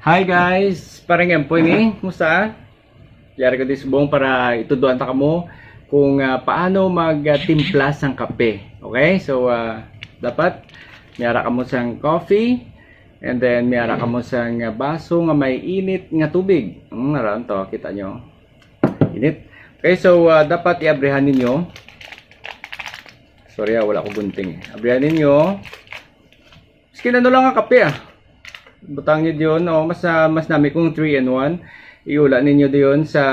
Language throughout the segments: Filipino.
Hi guys, parang empoy ni, kumusta? Yari ko din subong para ituduan ta kamo kung paano magtimpla sang kape. Okay? So dapat mayara kamo sang coffee and then mayara kamo sang baso nga may init nga tubig. Naran to, kita nyo. Init. Okay, so dapat iabrehan ninyo. Sorry, wala ko gunting. Abrihan ninyo. Skin ano lang ang kape butang nyo diyon, mas nami kung 3-in-1. Iula ninyo diyon sa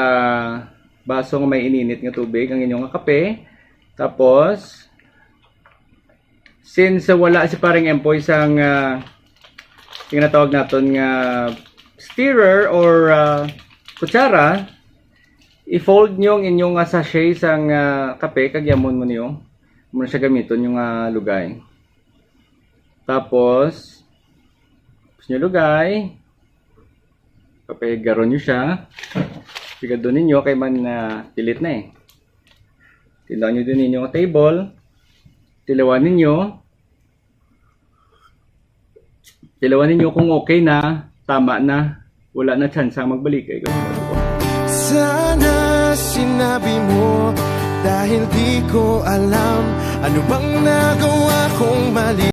baso nga may ininit nga tubig ang inyong kape. Tapos since wala si paring empoy sang tinatawag naton nga stirrer or kutsara, i-fold nyo ang inyong sachet sang kape kag yamon mo niyo. Muna siya gamiton yung lugay. Tapos nyo lugay, papahigaron nyo siya, sigado ninyo kay man pilit na tilawan nyo din ninyo ang table, tilawan ninyo kung okay na, tama na, wala na chance ang magbalik. Sana sinabi mo dahil di ko alam ano bang nagawa kong mali.